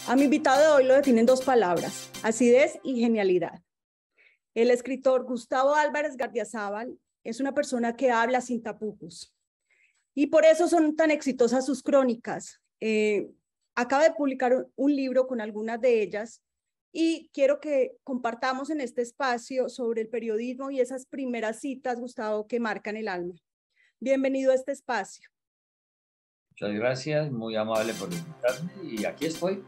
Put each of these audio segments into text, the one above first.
A mi invitado de hoy lo definen dos palabras: acidez y genialidad. El escritor Gustavo Álvarez Gardiazabal es una persona que habla sin tapujos y por eso son tan exitosas sus crónicas. Acaba de publicar un libro con algunas de ellas y quiero que compartamos en este espacio sobre el periodismo y esas primeras citas, Gustavo, que marcan el alma. Bienvenido a este espacio. Muchas gracias, muy amable por invitarme y aquí estoy.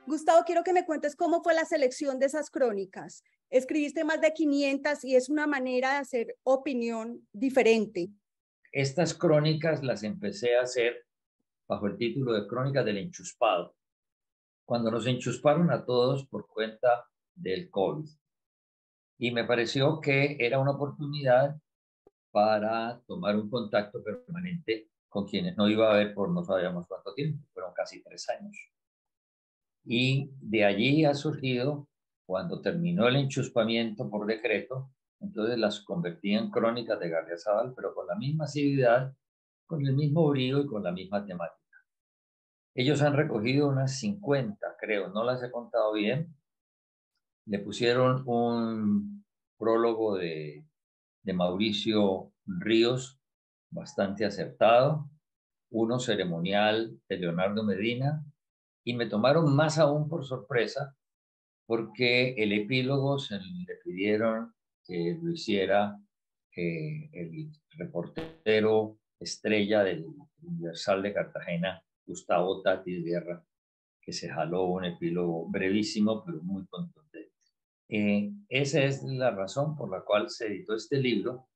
Gustavo, quiero que me cuentes cómo fue la selección de esas crónicas. Escribiste más de 500 y es una manera de hacer opinión diferente. Estas crónicas las empecé a hacer bajo el título de Crónicas del Enchuspado, cuando nos enchusparon a todos por cuenta del COVID. Y me pareció que era una oportunidad para tomar un contacto permanente con quienes no iba a ver por no sabíamos cuánto tiempo, fueron casi 3 años. Y de allí ha surgido, cuando terminó el enchuspamiento por decreto, entonces las convertí en crónicas de Gardiazabal, pero con la misma asiduidad, con el mismo brío y con la misma temática. Ellos han recogido unas 50, creo, no las he contado bien. Le pusieron un prólogo de Mauricio Ríos, bastante acertado, uno ceremonial de Leonardo Medina, y me tomaron más aún por sorpresa porque el epílogo se le pidieron que lo hiciera el reportero estrella del Universal de Cartagena, Gustavo Tatis Guerra, que se jaló un epílogo brevísimo pero muy contundente. Esa es la razón por la cual se editó este libro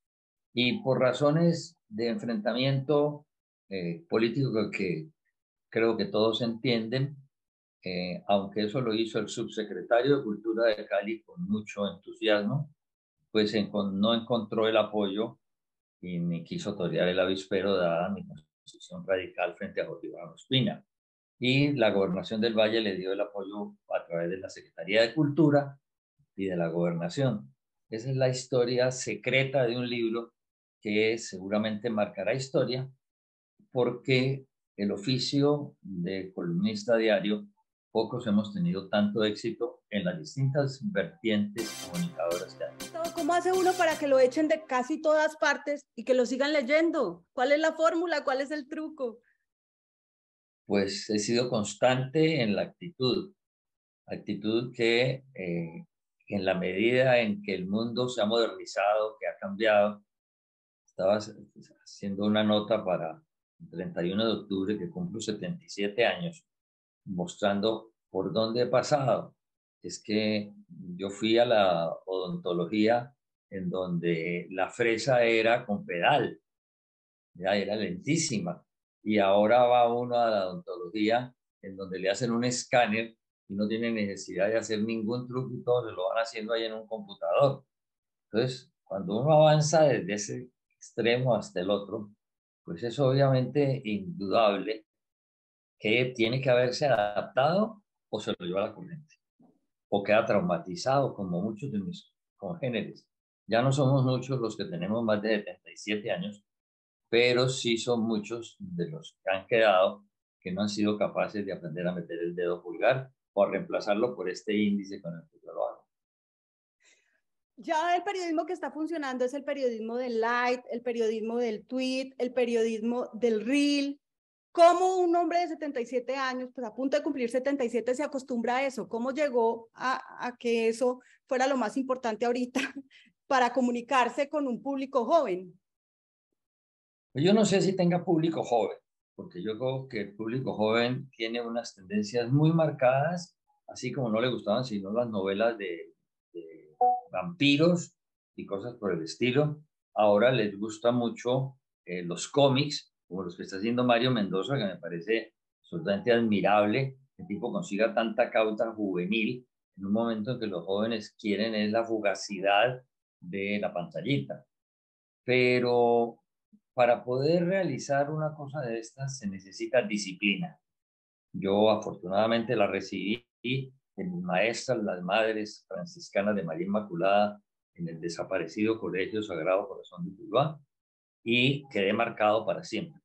y por razones de enfrentamiento político que creo que todos entienden. Aunque eso lo hizo el subsecretario de Cultura de Cali con mucho entusiasmo, pues no encontró el apoyo y ni quiso torear el avispero dada mi posición radical frente a Jorge Iván Ospina. Y la Gobernación del Valle le dio el apoyo a través de la Secretaría de Cultura y de la Gobernación. Esa es la historia secreta de un libro que seguramente marcará historia porque el oficio de columnista diario, pocos hemos tenido tanto éxito en las distintas vertientes comunicadoras que hay. ¿Cómo hace uno para que lo echen de casi todas partes y que lo sigan leyendo? ¿Cuál es la fórmula? ¿Cuál es el truco? Pues he sido constante en la actitud que en la medida en que el mundo se ha modernizado, que ha cambiado, estaba haciendo una nota para el 31 de octubre que cumplo 77 años, mostrando por dónde he pasado. Es que yo fui a la odontología en donde la fresa era con pedal, ya era lentísima. Y ahora va uno a la odontología en donde le hacen un escáner y no tiene necesidad de hacer ningún truco y todo se lo van haciendo ahí en un computador. Entonces, cuando uno avanza desde ese extremo hasta el otro, pues es obviamente indudable que tiene que haberse adaptado o se lo lleva a la corriente, o queda traumatizado como muchos de mis congéneres. Ya no somos muchos los que tenemos más de 77 años, pero sí son muchos de los que han quedado que no han sido capaces de aprender a meter el dedo pulgar o a reemplazarlo por este índice con el que yo lo hago. Ya el periodismo que está funcionando es el periodismo del light, el periodismo del tweet, el periodismo del reel. ¿Cómo un hombre de 77 años, pues a punto de cumplir 77, se acostumbra a eso? ¿Cómo llegó a que eso fuera lo más importante ahorita para comunicarse con un público joven? Yo no sé si tenga público joven, porque yo creo que el público joven tiene unas tendencias muy marcadas, así como no le gustaban sino las novelas de vampiros y cosas por el estilo. Ahora les gusta mucho los cómics, como los que está haciendo Mario Mendoza, que me parece absolutamente admirable que el tipo consiga tanta cauta juvenil en un momento en que los jóvenes quieren es la fugacidad de la pantallita. Pero para poder realizar una cosa de estas se necesita disciplina. Yo afortunadamente la recibí de mis maestras, las madres franciscanas de María Inmaculada, en el desaparecido Colegio Sagrado Corazón de Tuluá, y quedé marcado para siempre.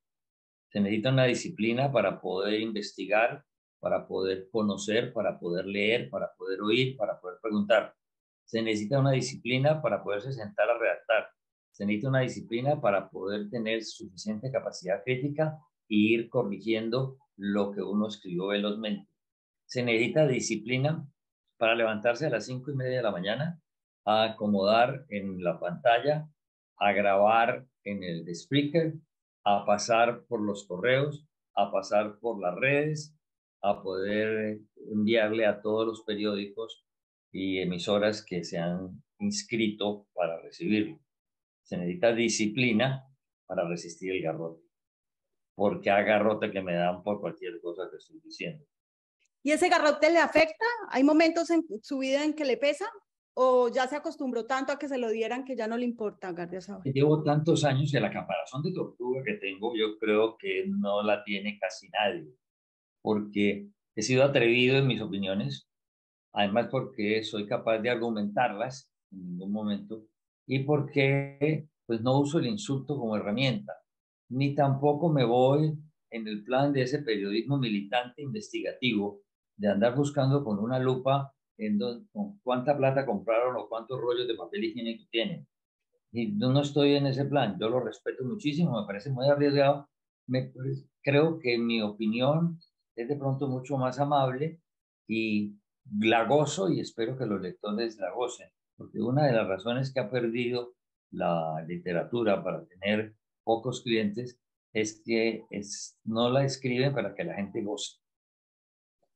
Se necesita una disciplina para poder investigar, para poder conocer, para poder leer, para poder oír, para poder preguntar. Se necesita una disciplina para poderse sentar a redactar. Se necesita una disciplina para poder tener suficiente capacidad crítica e ir corrigiendo lo que uno escribió velozmente. Se necesita disciplina para levantarse a las 5:30 de la mañana, a acomodar en la pantalla, a grabar en el speaker, a pasar por los correos, a pasar por las redes, a poder enviarle a todos los periódicos y emisoras que se han inscrito para recibirlo. Se necesita disciplina para resistir el garrote, porque hay garrote que me dan por cualquier cosa que estoy diciendo. ¿Y ese garrote le afecta? ¿Hay momentos en su vida en que le pesa? ¿O ya se acostumbró tanto a que se lo dieran que ya no le importa, Gardiazabal? Llevo tantos años que la caparazón de tortuga que tengo, yo creo que no la tiene casi nadie, porque he sido atrevido en mis opiniones, además porque soy capaz de argumentarlas en ningún momento y porque pues no uso el insulto como herramienta, ni tampoco me voy en el plan de ese periodismo militante investigativo de andar buscando con una lupa con cuánta plata compraron o cuántos rollos de papel higiénico tienen. Y yo no estoy en ese plan, yo lo respeto muchísimo, me parece muy arriesgado. Creo que mi opinión es de pronto mucho más amable y la gozo y espero que los lectores la gocen, porque una de las razones que ha perdido la literatura para tener pocos clientes es que no la escriben para que la gente goce.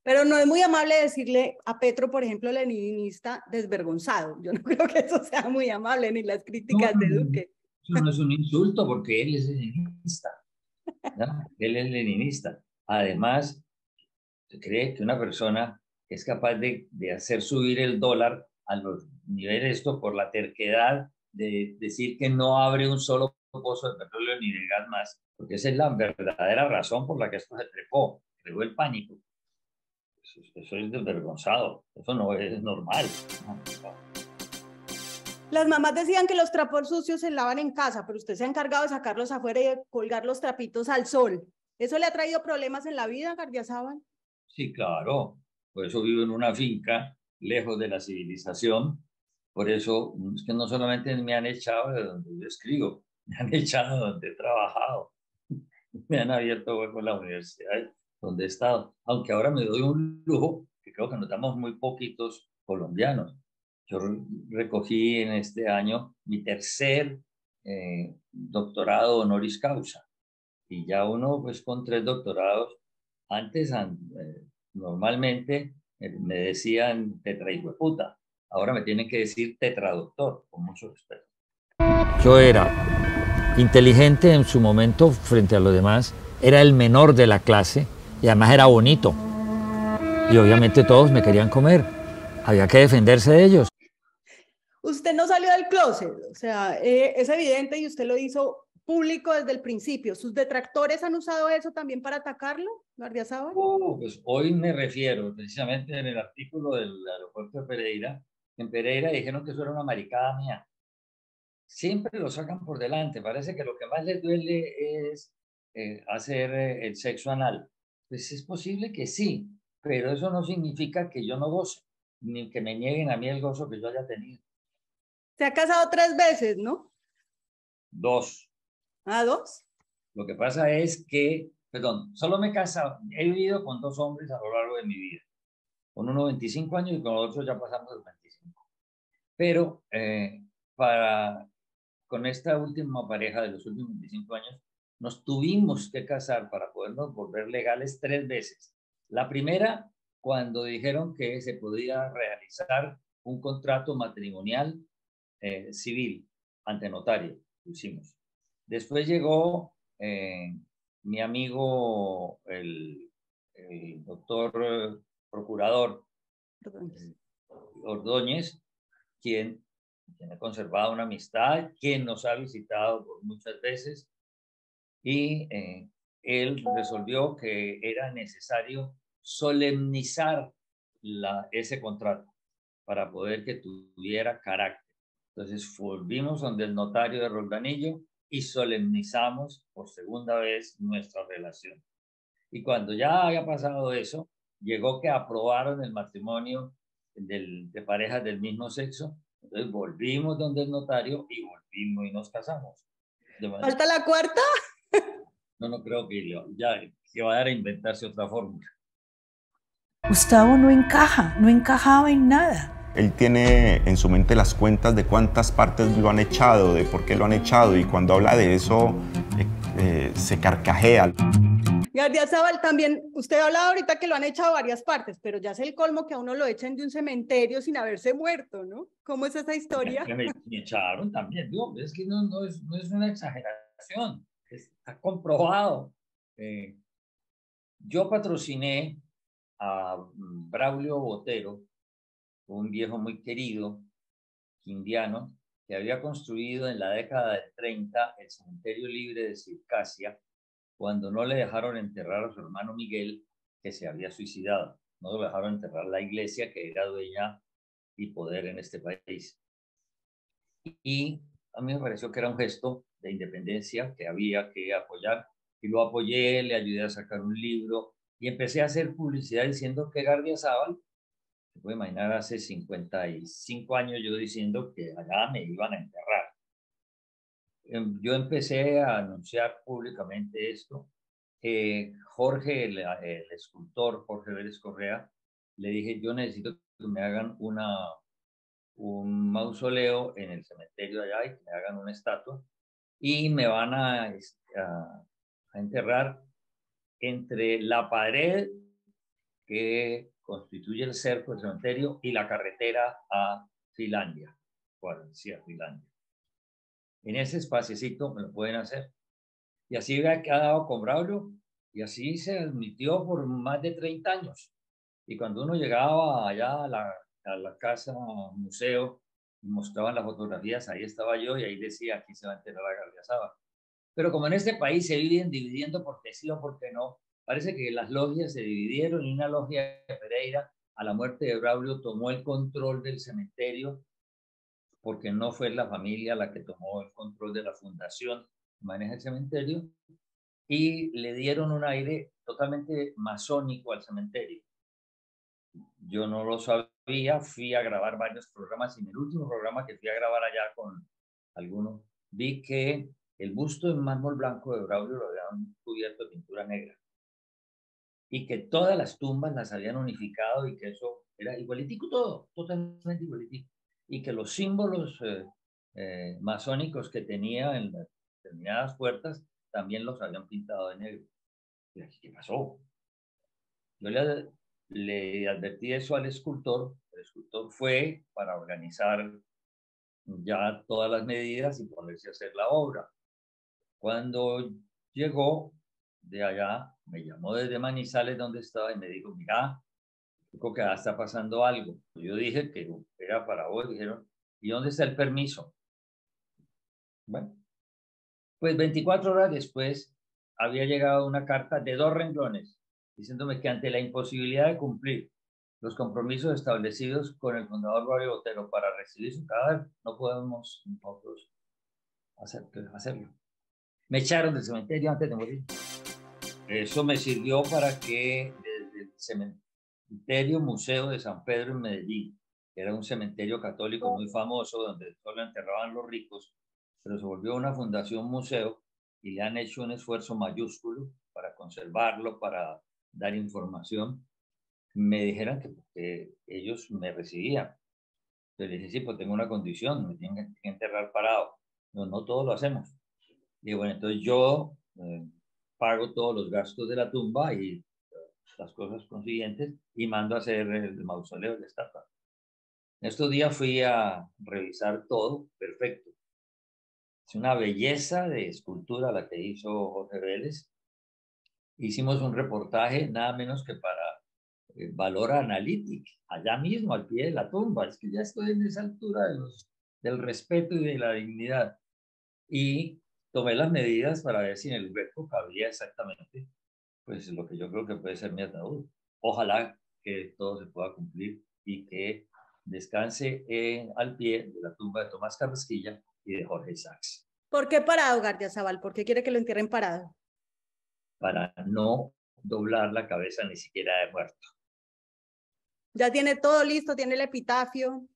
Pero no es muy amable decirle a Petro, por ejemplo, leninista, desvergonzado. Yo no creo que eso sea muy amable, ni las críticas No, de Duque. eso no es un insulto porque él es leninista, ¿no? Él es leninista. Además, se cree que una persona es capaz de hacer subir el dólar a los niveles esto por la terquedad de decir que no abre un solo pozo de petróleo ni de gas más, porque esa es la verdadera razón por la que esto se trepó, creó el pánico. Eso es desvergonzado, eso no es normal. Las mamás decían que los trapos sucios se lavan en casa, pero usted se ha encargado de sacarlos afuera y de colgar los trapitos al sol. ¿Eso le ha traído problemas en la vida, Gardiazabal? Sí, claro, por eso vivo en una finca lejos de la civilización. Por eso es que no solamente me han echado de donde yo escribo, me han echado de donde he trabajado, me han abierto hueco en la universidad donde he estado, aunque ahora me doy un lujo, que creo que notamos muy poquitos colombianos. Yo recogí en este año mi tercer doctorado honoris causa y ya uno pues con 3 doctorados, antes normalmente me decían tetrahijueputa, ahora me tienen que decir tetradoctor, con mucho respeto. Yo era inteligente en su momento frente a los demás, era el menor de la clase y además era bonito. Y obviamente todos me querían comer, había que defenderse de ellos. Usted no salió del closet, o sea, es evidente y usted lo hizo público desde el principio. ¿Sus detractores han usado eso también para atacarlo, Gardiazabal? Pues hoy me refiero precisamente en el artículo del aeropuerto de Pereira. En Pereira dijeron que eso era una maricada mía. Siempre lo sacan por delante. Parece que lo que más les duele es hacer el sexo anal. Pues es posible que sí, pero eso no significa que yo no goce, ni que me nieguen a mí el gozo que yo haya tenido. Se ha casado 3 veces, ¿no? 2. ¿Ah, 2? Lo que pasa es que, perdón, solo me he casado, he vivido con 2 hombres a lo largo de mi vida. Con uno 25 años y con otro ya pasamos los 25. Pero con esta última pareja de los últimos 25 años, nos tuvimos que casar para podernos volver legales 3 veces. La primera, cuando dijeron que se podía realizar un contrato matrimonial civil ante notario, lo hicimos. Después llegó mi amigo, el doctor procurador Ordóñez, quien ha conservado una amistad, quien nos ha visitado por muchas veces y él resolvió que era necesario solemnizar ese contrato para poder que tuviera carácter. Entonces volvimos donde el notario de Roldanillo y solemnizamos por segunda vez nuestra relación. Y cuando ya había pasado eso, llegó que aprobaron el matrimonio de parejas del mismo sexo. Entonces volvimos donde el notario y volvimos y nos casamos. ¿Falta la cuarta? No creo que vaya a inventarse otra fórmula. Gustavo no encaja, no encajaba en nada. Él tiene en su mente las cuentas de cuántas partes lo han echado, de por qué lo han echado, y cuando habla de eso se carcajea. Gardiazabal, también, usted ha hablado ahorita que lo han echado a varias partes, pero ya es el colmo que a uno lo echen de un cementerio sin haberse muerto, ¿no? ¿Cómo es esa historia? Me echaron también, digo, es que no es una exageración, está comprobado. Yo patrociné a Braulio Botero, un viejo muy querido, indiano, que había construido en la década del 30 el cementerio libre de Circasia, cuando no le dejaron enterrar a su hermano Miguel, que se había suicidado. No lo dejaron enterrar la iglesia, que era dueña y poder en este país. Y a mí me pareció que era un gesto de independencia que había que apoyar, y lo apoyé, le ayudé a sacar un libro, y empecé a hacer publicidad diciendo que Gardiazabal, se puede imaginar, hace 55 años yo diciendo que allá me iban a enterrar. Yo empecé a anunciar públicamente esto. Jorge, el escultor Jorge Vélez Correa, le dije, yo necesito que me hagan un mausoleo en el cementerio de allá y que me hagan una estatua, y me van a enterrar entre la pared que constituye el cerco del cementerio y la carretera a Finlandia, decía Finlandia. En ese espaciecito me lo pueden hacer. Y así ha quedado con Braulio, y así se admitió por más de 30 años. Y cuando uno llegaba allá a la casa museo y mostraban las fotografías, ahí estaba yo, y ahí decía, aquí se va a enterrar a Gardiazabal. Pero como en este país se viven dividiendo porque sí o porque no, parece que las logias se dividieron, y una logia de Pereira, a la muerte de Braulio, tomó el control del cementerio, porque no fue la familia la que tomó el control de la fundación que maneja el cementerio, y le dieron un aire totalmente masónico al cementerio. Yo no lo sabía, fui a grabar varios programas, y en el último programa que fui a grabar allá con algunos, vi que el busto en mármol blanco de Braulio lo habían cubierto de pintura negra, y que todas las tumbas las habían unificado, y que eso era igualitico todo, totalmente igualitico, y que los símbolos masónicos que tenía en las determinadas puertas también los habían pintado de negro. Y aquí, ¿qué pasó? Yo le advertí eso al escultor. El escultor fue para organizar ya todas las medidas y ponerse a hacer la obra. Cuando llegó de allá, me llamó desde Manizales, donde estaba, y me dijo, mira, creo que está pasando algo. Yo dije que era para vos. Dijeron, ¿y dónde está el permiso? Bueno, pues 24 horas después había llegado una carta de 2 renglones diciéndome que ante la imposibilidad de cumplir los compromisos establecidos con el fundador Braulio Botero para recibir su cadáver, no podemos nosotros hacerlo. Me echaron del cementerio antes de morir. Eso me sirvió para que desde el cementerio Museo de San Pedro en Medellín, que era un cementerio católico muy famoso donde solo enterraban los ricos, pero se volvió una fundación museo, y le han hecho un esfuerzo mayúsculo para conservarlo, para dar información. Me dijeron que ellos me recibían. Entonces les dije, sí, pues tengo una condición, me tienen que enterrar parado. No todos lo hacemos. Y bueno, entonces yo pago todos los gastos de la tumba y las cosas consiguientes, y mando a hacer el mausoleo de la estatua. Estos días fui a revisar todo, perfecto. Es una belleza de escultura la que hizo Jorge Vélez. Hicimos un reportaje nada menos que para Valor Analytics, allá mismo al pie de la tumba. Es que ya estoy en esa altura del respeto y de la dignidad. Y tomé las medidas para ver si en el hueco cabía exactamente pues lo que yo creo que puede ser mi ataúd. Ojalá que todo se pueda cumplir y que descanse al pie de la tumba de Tomás Carrasquilla y de Jorge Sachs. ¿Por qué parado, Gardiazabal? ¿Por qué quiere que lo entierren parado? Para no doblar la cabeza ni siquiera de muerto. Ya tiene todo listo, tiene el epitafio.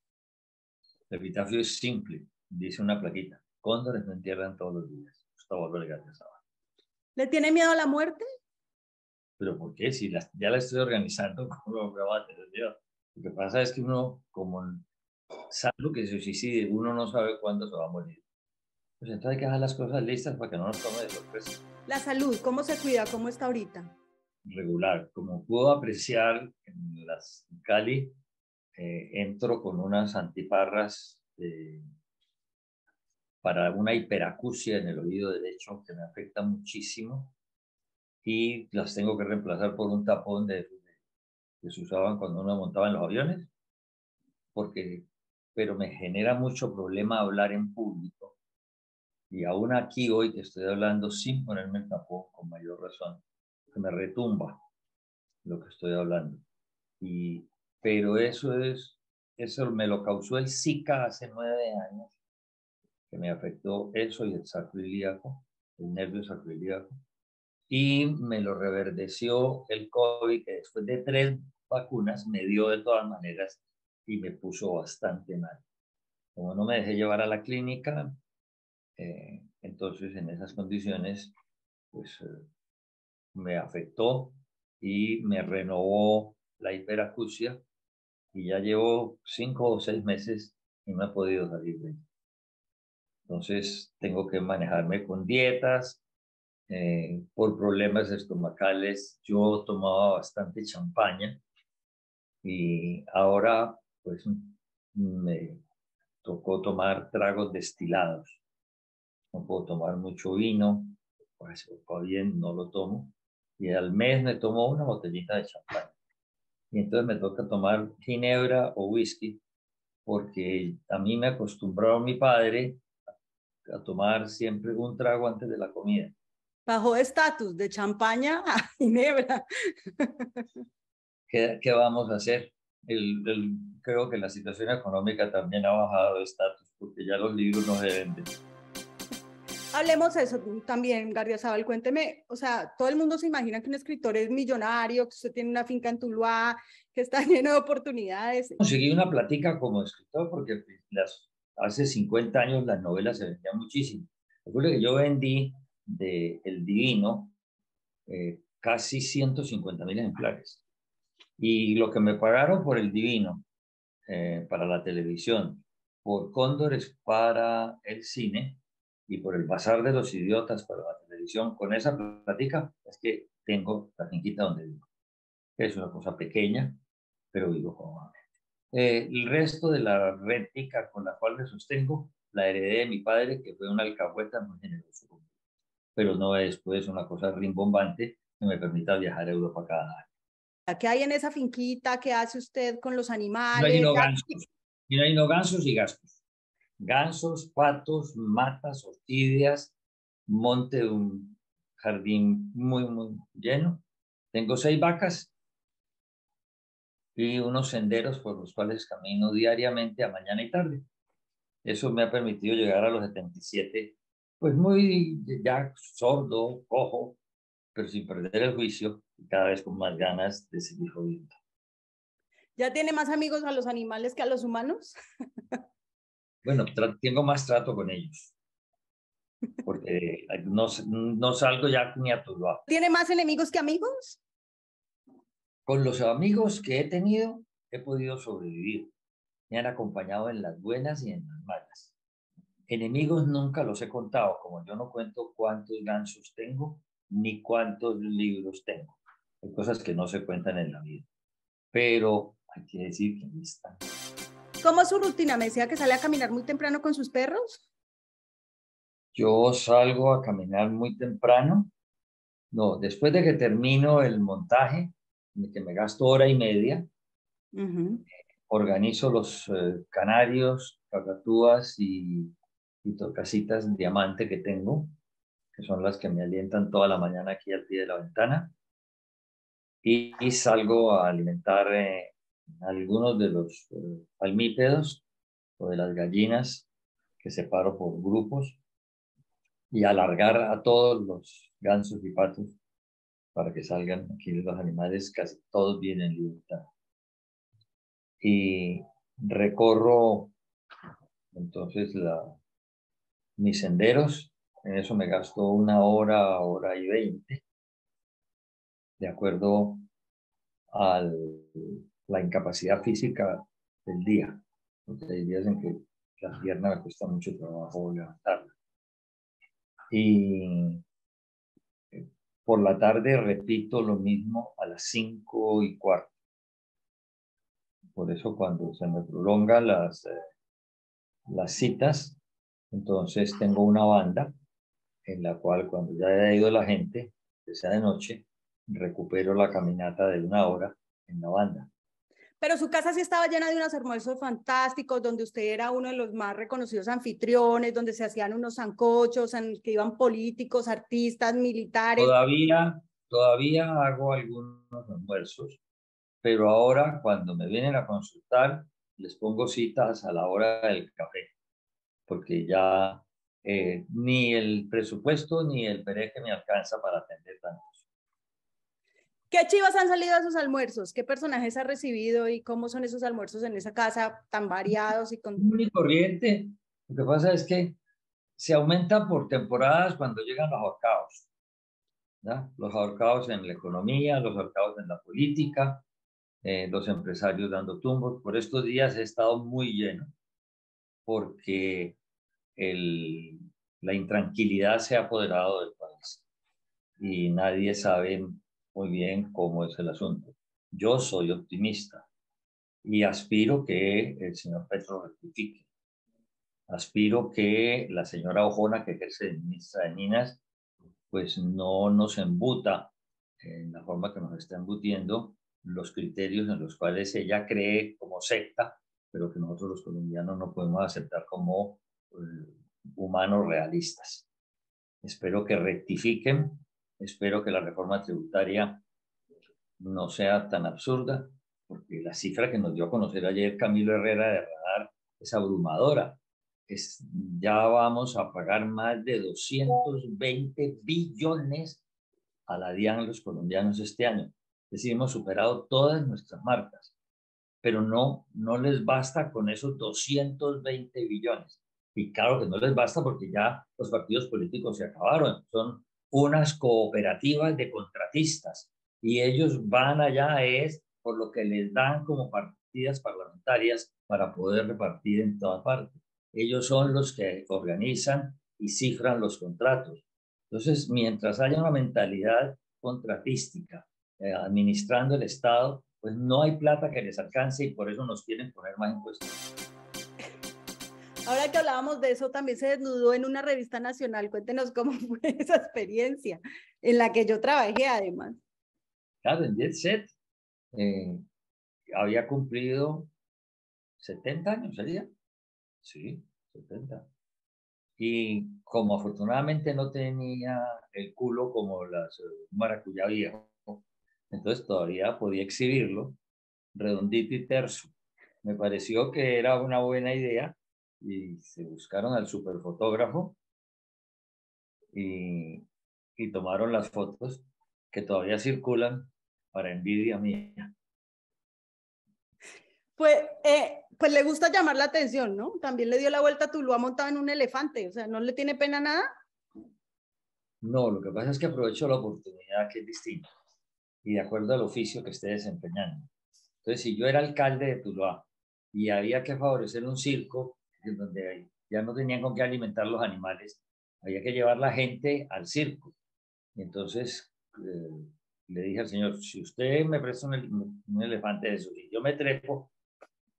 El epitafio es simple, dice una plaquita: cóndores no entierran todos los días. Gustavo Álvarez Gardiazabal. ¿Le tiene miedo a la muerte? ¿Pero por qué? Si ya la estoy organizando, ¿cómo me va a tener miedo? Lo que pasa es que uno, como salvo que se suicide, uno no sabe cuándo se va a morir. Pues entonces hay que dejar las cosas listas para que no nos tome de sorpresa. La salud, ¿cómo se cuida? ¿Cómo está ahorita? Regular. Como puedo apreciar en Cali, entro con unas antiparras para una hiperacusia en el oído derecho que me afecta muchísimo y las tengo que reemplazar por un tapón que se usaban cuando uno montaba en los aviones, pero me genera mucho problema hablar en público. Y aún aquí hoy que estoy hablando sin ponerme el tapón, con mayor razón, que me retumba lo que estoy hablando. Pero eso me lo causó el Zika hace 9 años, que me afectó eso y el sacro ilíaco, el nervio sacroiliaco. Y me lo reverdeció el COVID, que después de 3 vacunas me dio de todas maneras y me puso bastante mal. Como no me dejé llevar a la clínica, entonces en esas condiciones, pues me afectó y me renovó la hiperacusia y ya llevo 5 o 6 meses y no he podido salir de ella. Entonces tengo que manejarme con dietas. Por problemas estomacales yo tomaba bastante champaña y ahora pues me tocó tomar tragos destilados. No puedo tomar mucho vino, pues va bien, no lo tomo. Y al mes me tomo una botellita de champaña. Y entonces me toca tomar ginebra o whisky, porque a mí me acostumbró mi padre a tomar siempre un trago antes de la comida. Bajó de estatus de champaña a ginebra. ¿Qué vamos a hacer? Creo que la situación económica también ha bajado de estatus, porque ya los libros no se venden. Hablemos de eso también, Gardiazabal, cuénteme, o sea, todo el mundo se imagina que un escritor es millonario, que usted tiene una finca en Tuluá, que está lleno de oportunidades. Conseguí una platica como escritor porque hace 50 años las novelas se vendían muchísimo. Recuerdo que yo vendí de El Divino casi 150.000 ejemplares. Y lo que me pagaron por El Divino, para la televisión, por Cóndores para el cine y por El Bazar de los Idiotas para la televisión, con esa platica es que tengo la finquita donde vivo. Es una cosa pequeña, pero vivo cómodamente. El resto de la réplica con la cual me sostengo la heredé de mi padre, que fue un alcahueta muy generoso conmigo, pero no es después una cosa rimbombante que me permita viajar a Europa cada año. ¿Qué hay en esa finquita? ¿Qué hace usted con los No hay animales? no gansos, no hay no gansos y gastos. Gansos, patos, matas, orquídeas, monte, un jardín muy, muy lleno. Tengo 6 vacas y unos senderos por los cuales camino diariamente a mañana y tarde. Eso me ha permitido llegar a los 77, pues muy ya sordo, cojo, pero sin perder el juicio y cada vez con más ganas de seguir jodiendo. ¿Ya tiene más amigos a los animales que a los humanos? Bueno, tengo más trato con ellos, porque no salgo ya ni a Tuluá. ¿Tiene más enemigos que amigos? Con los amigos que he tenido, he podido sobrevivir. Me han acompañado en las buenas y en las malas. Enemigos nunca los he contado, como yo no cuento cuántos gansos tengo, ni cuántos libros tengo. Hay cosas que no se cuentan en la vida. Pero hay que decir que ahí están. ¿Cómo es su rutina? ¿Me decía que sale a caminar muy temprano con sus perros? Yo salgo a caminar muy temprano. No, después de que termino el montaje, que me gasto hora y media, organizo los canarios, cacatúas y tocasitas diamante que tengo, que son las que me alientan toda la mañana aquí al pie de la ventana. Y salgo a alimentar algunos de los palmípedos o de las gallinas que separo por grupos y alargar a todos los gansos y patos para que salgan aquí los animales, casi todos vienen en libertad. y recorro entonces mis senderos. En eso me gasto 1 hora, 1 hora y 20, de acuerdo a la incapacidad física del día. Porque hay días en que la pierna me cuesta mucho trabajo levantarla. Y por la tarde repito lo mismo a las 5:15. Por eso cuando se me prolongan las citas, entonces tengo una banda en la cual cuando ya haya ido la gente, que sea de noche, recupero la caminata de 1 hora en la banda. Pero su casa sí estaba llena de unos almuerzos fantásticos, donde usted era uno de los más reconocidos anfitriones, donde se hacían unos sancochos en el que iban políticos, artistas, militares. Todavía hago algunos almuerzos, pero ahora cuando me vienen a consultar, les pongo citas a la hora del café, porque ya ni el presupuesto ni el pereje me alcanza para atender tantos. ¿Qué chivas han salido de esos almuerzos? ¿Qué personajes ha recibido y cómo son esos almuerzos en esa casa tan variados y con... Muy corriente. Lo que pasa es que se aumenta por temporadas cuando llegan los ahorcados, ¿ya? Los ahorcados en la economía, los ahorcados en la política, los empresarios dando tumbos. Por estos días he estado muy lleno porque la intranquilidad se ha apoderado del país y nadie sabe muy bien cómo es el asunto. Yo soy optimista y aspiro que el señor Petro rectifique. Aspiro que la señora Ojona, que ejerce de ministra de Minas, pues no nos embuta en la forma que nos está embutiendo los criterios en los cuales ella cree como secta, pero que nosotros los colombianos no podemos aceptar como humanos realistas. Espero que rectifiquen, espero que la reforma tributaria no sea tan absurda, porque la cifra que nos dio a conocer ayer Camilo Herrera de Radar es abrumadora. Ya vamos a pagar más de 220 billones a la DIAN los colombianos este año. Es decir, hemos superado todas nuestras marcas, pero no les basta con esos 220 billones. Y claro que no les basta porque ya los partidos políticos se acabaron. Son unas cooperativas de contratistas y ellos van allá es por lo que les dan como partidas parlamentarias para poder repartir en toda parte. Ellos son los que organizan y cifran los contratos. Entonces, mientras haya una mentalidad contratística administrando el Estado, pues no hay plata que les alcance y por eso nos quieren poner más impuestos. Ahora que hablábamos de eso, también se desnudó en una revista nacional. Cuéntenos cómo fue esa experiencia en la que yo trabajé, además. Claro, en Jet Set había cumplido 70 años, ¿sería? Sí, 70. Y como afortunadamente no tenía el culo como las maracuyá viejo, entonces todavía podía exhibirlo redondito y terso. Me pareció que era una buena idea y se buscaron al superfotógrafo y tomaron las fotos que todavía circulan para envidia mía. Pues le gusta llamar la atención, ¿no? También le dio la vuelta a Tuluá montado en un elefante, o sea, ¿no le tiene pena nada? No, lo que pasa es que aprovecho la oportunidad que es distinta y de acuerdo al oficio que esté desempeñando. Entonces, si yo era alcalde de Tuluá y había que favorecer un circo en donde ya no tenían con qué alimentar los animales, había que llevar la gente al circo. Y entonces le dije al señor, si usted me presta un elefante de esos y yo me trepo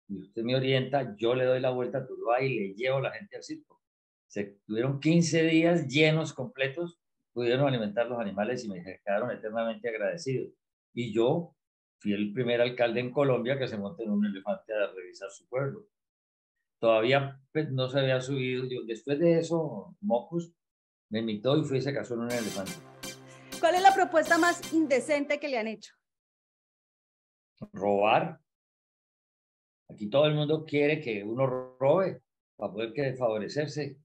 y usted me orienta, yo le doy la vuelta a Tuluá y le llevo a la gente al circo. Se tuvieron 15 días llenos, completos, pudieron alimentar los animales y me quedaron eternamente agradecidos. Y yo fui el primer alcalde en Colombia que se montó en un elefante a revisar su pueblo. Todavía pues, no se había subido. Después de eso, Mocus me invitó y fui y se casó en un elefante. ¿Cuál es la propuesta más indecente que le han hecho? Robar. Aquí todo el mundo quiere que uno robe para poder favorecerse.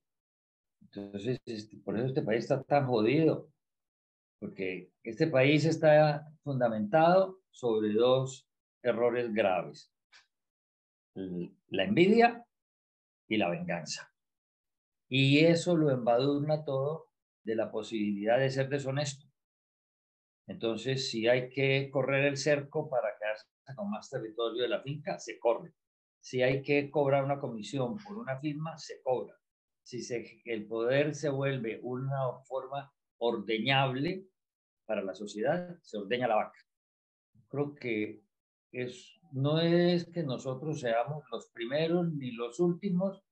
Entonces, por eso este país está tan jodido, porque este país está fundamentado sobre dos errores graves. la envidia y la venganza. Y eso lo embadurna todo de la posibilidad de ser deshonesto. Entonces, si hay que correr el cerco para quedarse con más territorio de la finca, se corre. Si hay que cobrar una comisión por una firma, se cobra. Si el poder se vuelve una forma ordeñable para la sociedad, se ordeña la vaca. Creo que no es que nosotros seamos los primeros ni los últimos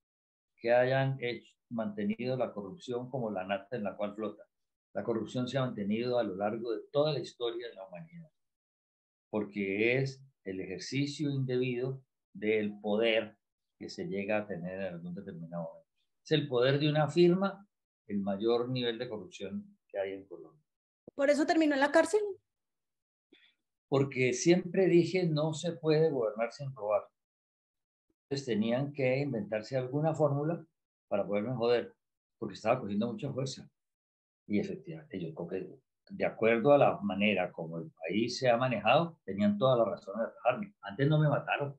que hayan mantenido la corrupción como la nata en la cual flota. La corrupción se ha mantenido a lo largo de toda la historia de la humanidad, porque es el ejercicio indebido del poder que se llega a tener en algún determinado momento. Es el poder de una firma el mayor nivel de corrupción que hay en Colombia. ¿Por eso terminó en la cárcel? Porque siempre dije, no se puede gobernar sin robar. Entonces tenían que inventarse alguna fórmula para poderme joder, porque estaba cogiendo mucha fuerza. Y efectivamente, yo creo que de acuerdo a la manera como el país se ha manejado, tenían toda la razón de atajarme. Antes no me mataron,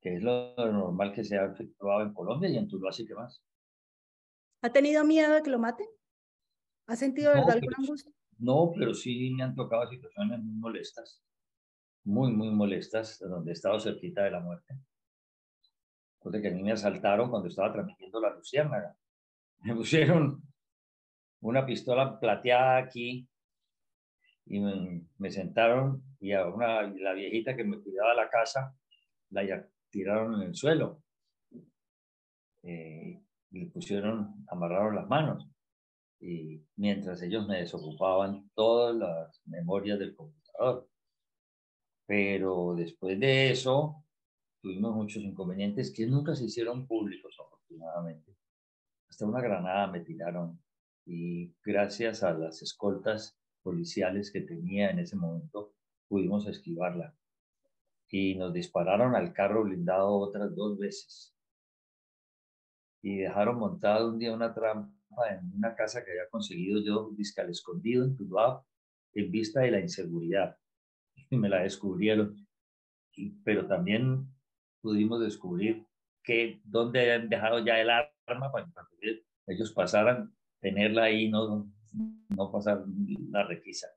que es lo normal que se ha efectuado en Colombia y en Tuluá sí que más. ¿Ha tenido miedo de que lo maten? ¿Ha sentido de verdad alguna angustia? No, pero sí me han tocado situaciones muy molestas, muy molestas, donde he estado cerquita de la muerte. Porque que a mí me asaltaron cuando estaba transmitiendo La Luciérnaga. Me pusieron una pistola plateada aquí y me sentaron y a la viejita que me cuidaba la casa la tiraron en el suelo. Y le amarraron las manos. Y mientras ellos me desocupaban todas las memorias del computador. Pero después de eso tuvimos muchos inconvenientes que nunca se hicieron públicos, afortunadamente. Hasta una granada me tiraron y gracias a las escoltas policiales que tenía en ese momento pudimos esquivarla. Y nos dispararon al carro blindado otras 2 veces. Y dejaron montado un día una trampa en una casa que había conseguido yo, disque al escondido en Tuluá, en vista de la inseguridad. Y me la descubrieron. Pero también pudimos descubrir dónde habían dejado ya el arma para que ellos pasaran, tenerla ahí, no pasar la requisa.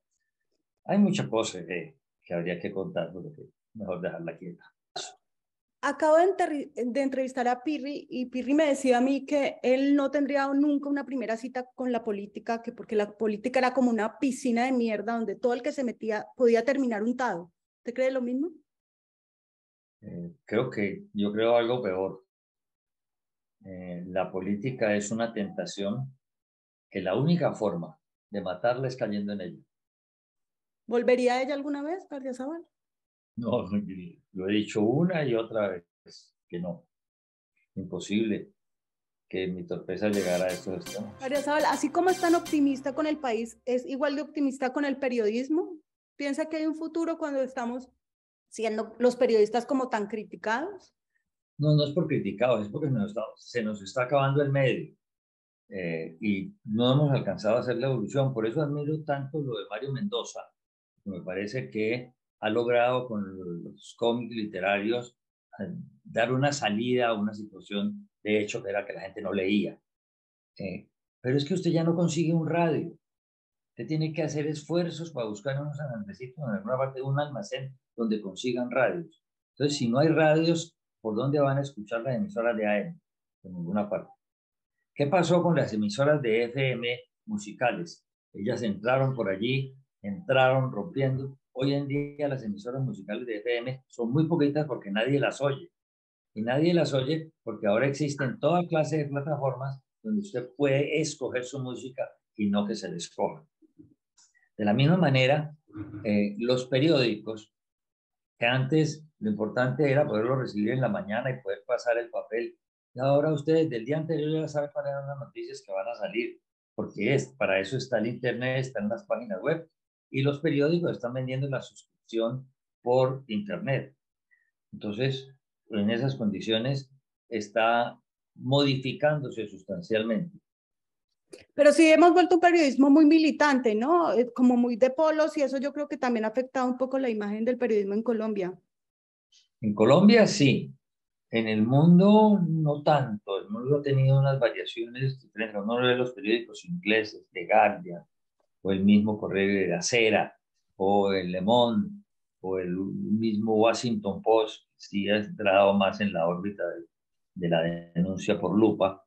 Hay muchas cosas que habría que contar, porque mejor dejarla quieta. Acabo de entrevistar a Pirri y Pirri me decía a mí que él no tendría nunca una primera cita con la política, que porque la política era como una piscina de mierda donde todo el que se metía podía terminar untado. ¿Usted cree lo mismo? Yo creo algo peor. La política es una tentación que la única forma de matarla es cayendo en ella. ¿Volvería a ella alguna vez, Gardiazabal? No, lo he dicho una y otra vez que no. Imposible que mi torpeza llegara a estos extremos. Gardiazabal, así como es tan optimista con el país, ¿es igual de optimista con el periodismo? ¿Piensa que hay un futuro cuando estamos siendo los periodistas como tan criticados? No es por criticados, es porque se nos está acabando el medio y no hemos alcanzado a hacer la evolución. Por eso admiro tanto lo de Mario Mendoza. Me parece que ha logrado con los cómics literarios dar una salida a una situación de hecho que era que la gente no leía. Pero es que usted ya no consigue un radio. Usted tiene que hacer esfuerzos para buscar unos almacencitos en alguna parte de un almacén donde consigan radios. Entonces, si no hay radios, ¿por dónde van a escuchar las emisoras de AM? En ninguna parte. ¿Qué pasó con las emisoras de FM musicales? Ellas entraron por allí, entraron rompiendo. Hoy en día las emisoras musicales de FM son muy poquitas porque nadie las oye. Y nadie las oye porque ahora existen toda clase de plataformas donde usted puede escoger su música y no que se le escoja. De la misma manera, los periódicos, que antes lo importante era poderlo recibir en la mañana y poder pasar el papel, y ahora ustedes del día anterior ya saben cuáles son las noticias que van a salir, porque para eso está el internet, están las páginas web, y los periódicos están vendiendo la suscripción por internet. Entonces, en esas condiciones está modificándose sustancialmente. Pero sí hemos vuelto un periodismo muy militante, ¿no? Como muy de polos y eso yo creo que también ha afectado un poco la imagen del periodismo en Colombia. En Colombia sí, en el mundo no tanto. El mundo ha tenido unas variaciones diferentes. Uno ve los periódicos ingleses, The Guardian, o el mismo Correo de la Sera, o el Le Monde, o el mismo Washington Post, sí ha entrado más en la órbita de la denuncia por lupa.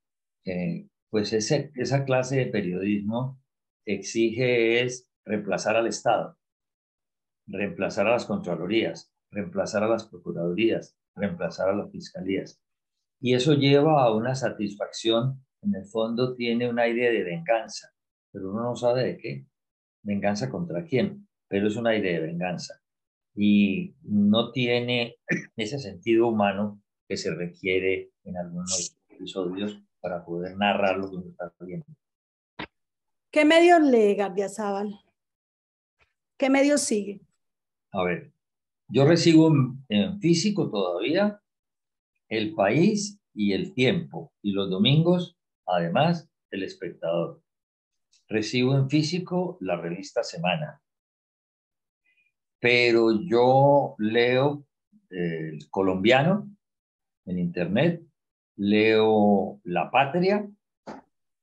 Pues esa clase de periodismo exige es reemplazar al Estado, reemplazar a las contralorías, reemplazar a las procuradurías, reemplazar a las fiscalías. Y eso lleva a una satisfacción, en el fondo tiene un aire de venganza, pero uno no sabe de qué. ¿Venganza contra quién? Pero es un aire de venganza. Y no tiene ese sentido humano que se requiere en algunos episodios para poder narrar lo que uno está viendo. ¿Qué medios lee Gardiazabal? ¿Qué medios sigue? A ver, yo recibo en físico todavía El País y El Tiempo, y los domingos, además, El Espectador. Recibo en físico la revista Semana, pero yo leo El Colombiano en Internet, leo La Patria,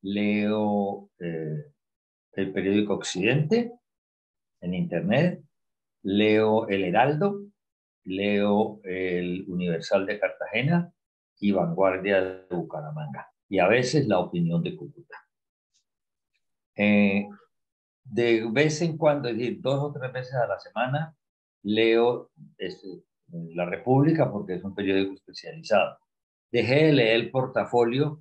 leo el periódico Occidente en Internet, leo El Heraldo, leo el Universal de Cartagena y Vanguardia de Bucaramanga, y a veces La Opinión de Cúcuta. De vez en cuando, es decir, 2 o 3 veces a la semana, leo La República porque es un periódico especializado. Dejé de leer El Portafolio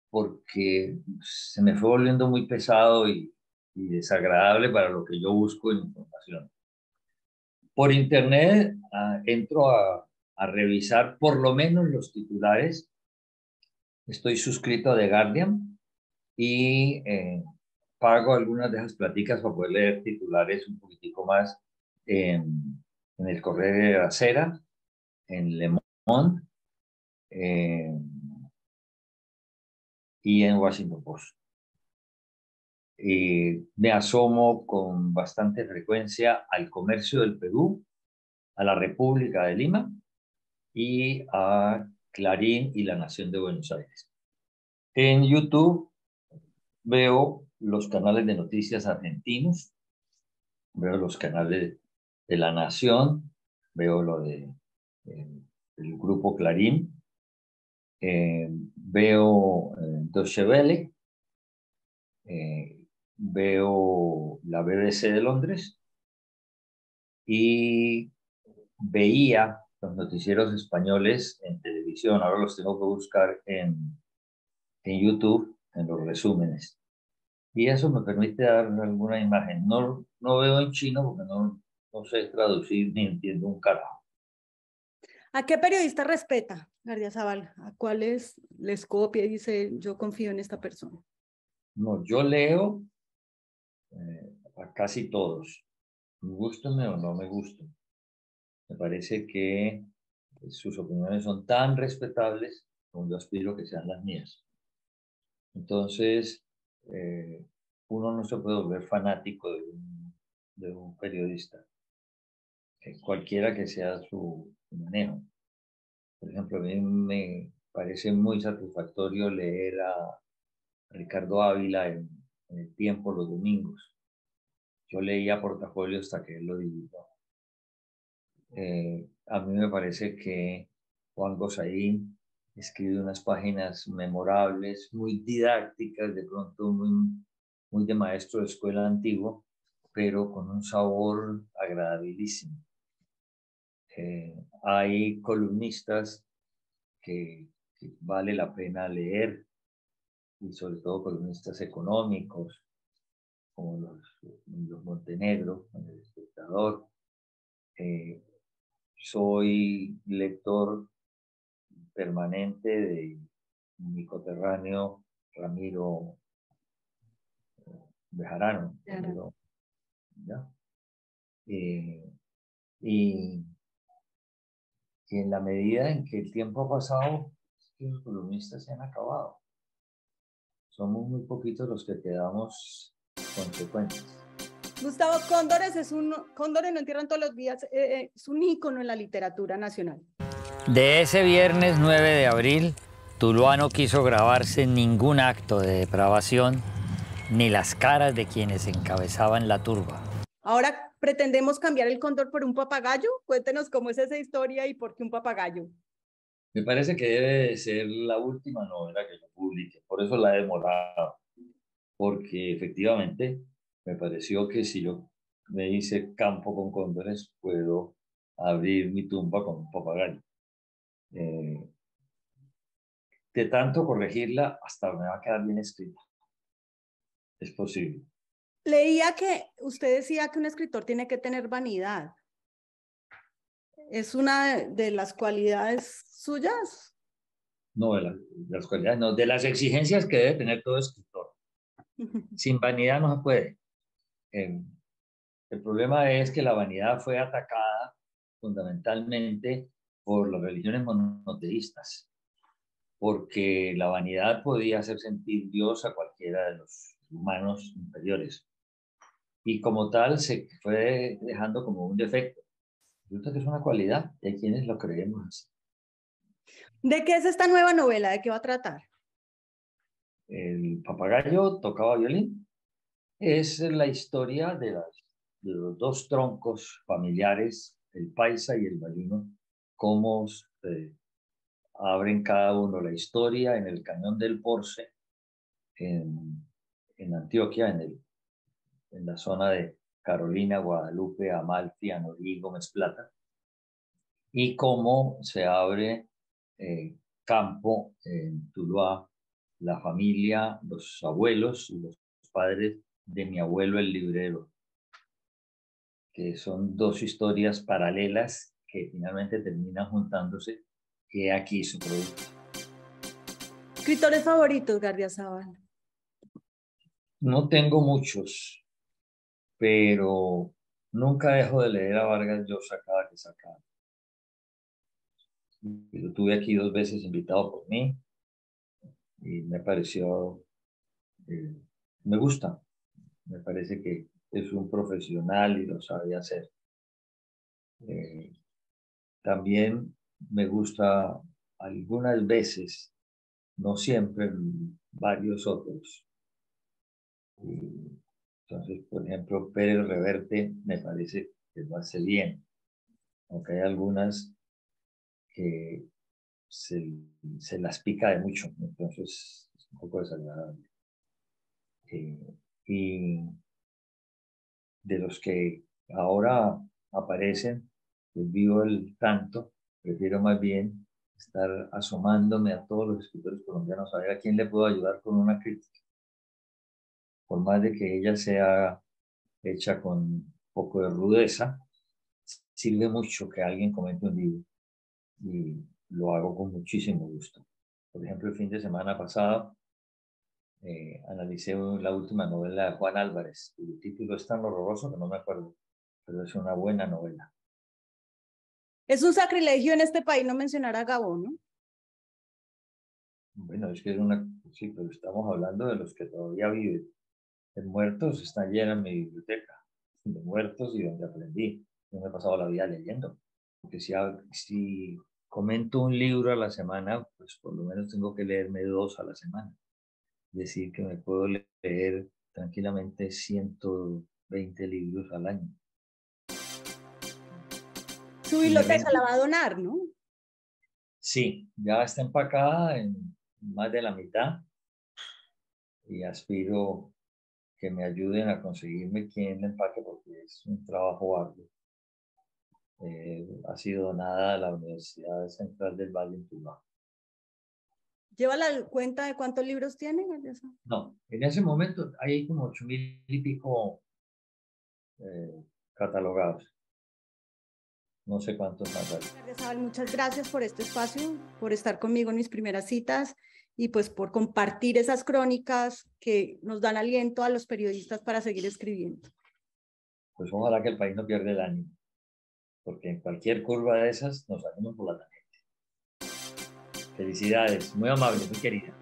porque se me fue volviendo muy pesado y desagradable para lo que yo busco en información. Por internet entro a revisar por lo menos los titulares. Estoy suscrito a The Guardian y pago algunas de esas pláticas para poder leer titulares un poquitico más en el Correo de la Sera, en Le Monde y en Washington Post. Me asomo con bastante frecuencia al Comercio del Perú, a la República de Lima y a Clarín y La Nación de Buenos Aires. En YouTube veo los canales de noticias argentinos, veo los canales de La Nación, veo lo de el grupo Clarín, veo Deutsche Welle, veo la BBC de Londres y veía los noticieros españoles en televisión. Ahora los tengo que buscar en YouTube, en los resúmenes. Y eso me permite dar alguna imagen. No veo en chino porque no sé traducir ni entiendo un carajo. ¿A qué periodista respeta Gardiazabal? ¿A cuáles les copia y dice yo confío en esta persona? No, yo leo a casi todos. Me gustan o no me gustan. Me parece que sus opiniones son tan respetables como yo aspiro que sean las mías. Entonces, uno no se puede volver fanático de un periodista, cualquiera que sea su manejo. Por ejemplo, a mí me parece muy satisfactorio leer a Ricardo Ávila en El Tiempo los domingos. Yo leía Portafolio hasta que él lo divulgó. A mí me parece que Juan Gosaín escribe unas páginas memorables, muy didácticas, de pronto muy de maestro de escuela antiguo, pero con un sabor agradabilísimo. Hay columnistas que vale la pena leer, y sobre todo columnistas económicos, como los Montenegro, El Espectador. Soy lector permanente de mi coterráneo Ramiro Bejarano. Ramiro, ¿ya? Y en la medida en que el tiempo ha pasado, los columnistas se han acabado. Somos muy poquitos los que quedamos consecuentes. Gustavo Cóndores Cóndores no entierran todos los días, es un ícono en la literatura nacional. De ese viernes 9 de abril, Tuluá no quiso grabarse ningún acto de depravación, ni las caras de quienes encabezaban la turba. Ahora pretendemos cambiar el cóndor por un papagayo. Cuéntenos cómo es esa historia y por qué un papagayo. Me parece que debe de ser la última novela que yo publique, por eso la he demorado, porque efectivamente me pareció que si yo me hice campo con cóndores, puedo abrir mi tumba con un papagayo. De tanto corregirla, hasta me va a quedar bien escrita. Es posible. Leía que usted decía que un escritor tiene que tener vanidad. ¿Es una de las cualidades suyas? No, de las cualidades, no, de las exigencias que debe tener todo escritor. Sin vanidad no se puede. El problema es que la vanidad fue atacada fundamentalmente por las religiones monoteístas, porque la vanidad podía hacer sentir Dios a cualquiera de los humanos inferiores. Y como tal se fue dejando como un defecto. Resulta que es una cualidad, y hay quienes lo creemos así. ¿De qué es esta nueva novela? ¿De qué va a tratar? El papagayo tocaba violín. Es la historia de los dos troncos familiares, el paisa y el bayuno, cómo abren cada uno la historia en el Cañón del Porce, en Antioquia, en la zona de Carolina, Guadalupe, Amalfi, Anorí, Gómez Plata, y cómo se abre campo en Tuluá, la familia, los abuelos y los padres de mi abuelo el librero, que son dos historias paralelas que finalmente terminan juntándose, que aquí su producto. ¿Escritores favoritos, Gardiazabal? No tengo muchos, pero nunca dejo de leer a Vargas Llosa cada que saca. Lo tuve aquí 2 veces invitado por mí y me pareció, me gusta, me parece que es un profesional y lo sabe hacer. También me gusta algunas veces, no siempre, varios otros. Entonces, por ejemplo, Pérez Reverte me parece que lo hace bien, aunque hay algunas que se las pica de mucho, entonces es un poco desagradable. Y de los que ahora aparecen, pues vivo el tanto, prefiero más bien estar asomándome a todos los escritores colombianos a ver a quién le puedo ayudar con una crítica. Por más de que ella sea hecha con un poco de rudeza, sirve mucho que alguien comente un libro y lo hago con muchísimo gusto. Por ejemplo, el fin de semana pasado analicé la última novela de Juan Álvarez. El título es tan horroroso que no me acuerdo, pero es una buena novela. Es un sacrilegio en este país no mencionar a Gabón, ¿no? Bueno, es que es una... Sí, pero estamos hablando de los que todavía viven. De muertos está llena mi biblioteca. De muertos y donde aprendí. Yo me he pasado la vida leyendo. Porque si comento un libro a la semana, pues por lo menos tengo que leerme 2 a la semana. Es decir, que me puedo leer tranquilamente 120 libros al año. Su biblioteca la va a donar, ¿no? Sí, ya está empacada en más de la mitad y aspiro que me ayuden a conseguirme quien la empaque porque es un trabajo arduo. Ha sido donada a la Universidad Central del Valle en Tuluá. ¿Lleva la cuenta de cuántos libros tiene? No, en ese momento hay como 8.000 y pico catalogados. No sé cuántos más hay. Muchas gracias por este espacio, por estar conmigo en mis primeras citas y pues por compartir esas crónicas que nos dan aliento a los periodistas para seguir escribiendo. Pues ojalá que el país no pierda el ánimo, porque en cualquier curva de esas nos salimos por la tangente. Felicidades, muy amable, muy querida.